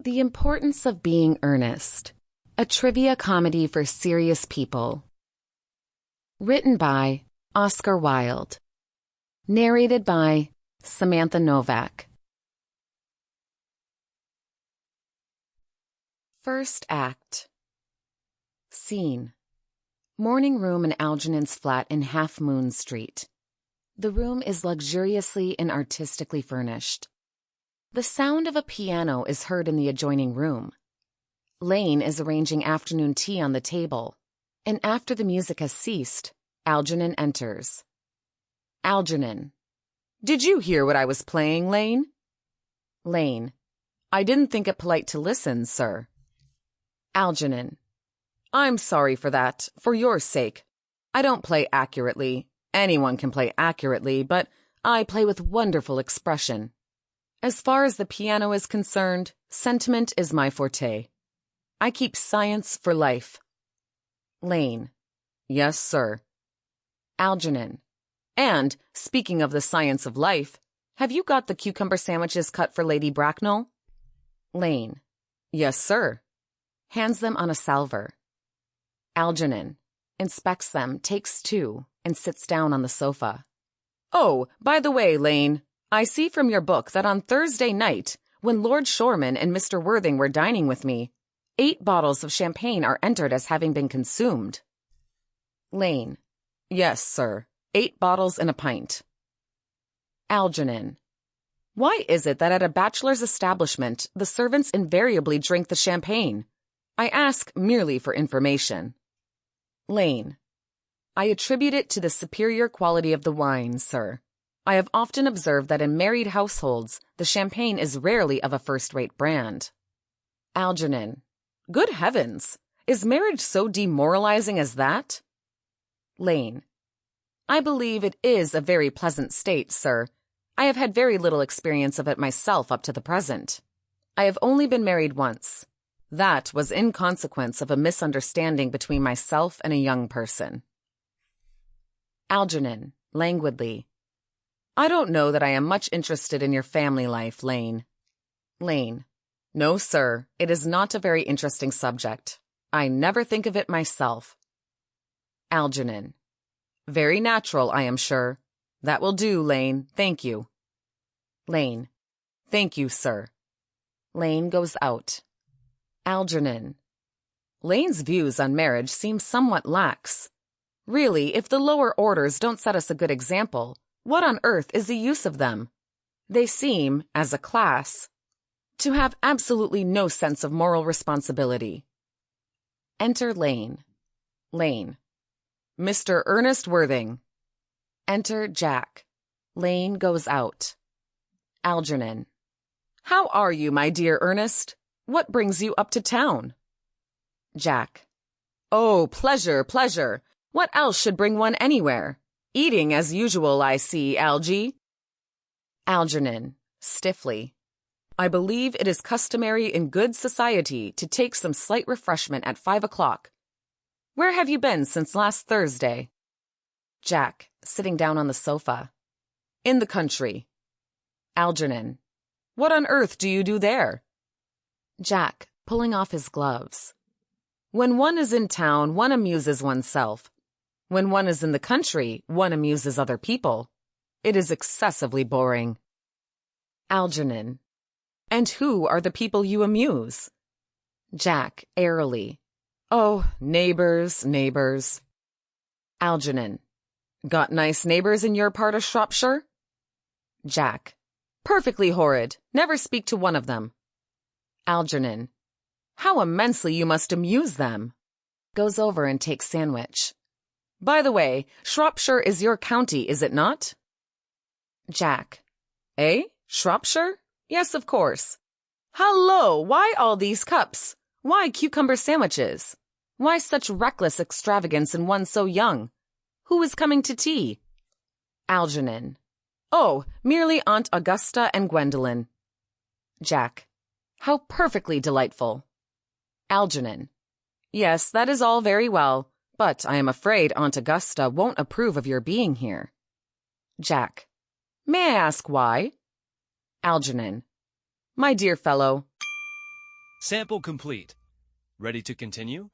The Importance of Being Earnest, a trivia comedy for serious people. Written by Oscar Wilde. Narrated by Samantha Novak. First Act. Scene. Morning room in Algernon's flat in Half Moon Street. The room is luxuriously and artistically furnished. The sound of a piano is heard in the adjoining room. Lane is arranging afternoon tea on the table, and after the music has ceased, Algernon enters. Algernon. Did you hear what I was playing, Lane? Lane. I didn't think it polite to listen, sir. Algernon. I'm sorry for that, for your sake. I don't play accurately. Anyone can play accurately, but I play with wonderful expression. As far as the piano is concerned, sentiment is my forte. I keep science for life. Lane. Yes, sir. Algernon. And, speaking of the science of life, have you got the cucumber sandwiches cut for Lady Bracknell? Lane. Yes, sir. Hands them on a salver. Algernon. Inspects them, takes two, and sits down on the sofa. Oh, by the way, Lane, I see from your book that on Thursday night, when Lord Shoreman and Mr. Worthing were dining with me, 8 bottles of champagne are entered as having been consumed. Lane. Yes, sir. 8 bottles and a pint. Algernon. Why is it that at a bachelor's establishment, the servants invariably drink the champagne? I ask merely for information. Lane. I attribute it to the superior quality of the wine, sir. I have often observed that in married households, the champagne is rarely of a first-rate brand. Algernon. Good heavens! Is marriage so demoralizing as that? Lane. I believe it is a very pleasant state, sir. I have had very little experience of it myself up to the present. I have only been married once. That was in consequence of a misunderstanding between myself and a young person. Algernon, languidly. I don't know that I am much interested in your family life, Lane. Lane. No, sir, it is not a very interesting subject. I never think of it myself. Algernon. Very natural, I am sure. That will do, Lane. Thank you. Lane. Thank you, sir. Lane goes out. Algernon. Lane's views on marriage seem somewhat lax. Really, if the lower orders don't set us a good example, what on earth is the use of them? They seem, as a class, to have absolutely no sense of moral responsibility. Enter Lane. Lane. Mr. Ernest Worthing. Enter Jack. Lane goes out. Algernon. How are you, my dear Ernest? What brings you up to town? Jack. Oh, pleasure, pleasure. What else should bring one anywhere? Eating as usual, I see, Algy. Algernon, stiffly. I believe it is customary in good society to take some slight refreshment at 5 o'clock. Where have you been since last Thursday? Jack, sitting down on the sofa. In the country. Algernon. What on earth do you do there? Jack, pulling off his gloves. When one is in town, one amuses oneself. When one is in the country, one amuses other people. It is excessively boring. Algernon. And who are the people you amuse? Jack, airily. Oh, neighbors, neighbors. Algernon. Got nice neighbors in your part of Shropshire? Jack. Perfectly horrid. Never speak to one of them. Algernon. How immensely you must amuse them. Goes over and takes sandwich. By the way, Shropshire is your county, is it not? Jack. Eh? Shropshire? Yes, of course. Hallo, why all these cups? Why cucumber sandwiches? Why such reckless extravagance in one so young? Who is coming to tea? Algernon. Oh, merely Aunt Augusta and Gwendolen. Jack. How perfectly delightful. Algernon. Yes, that is all very well, but I am afraid Aunt Augusta won't approve of your being here. Jack. May I ask why? Algernon. My dear fellow. Sample complete. Ready to continue?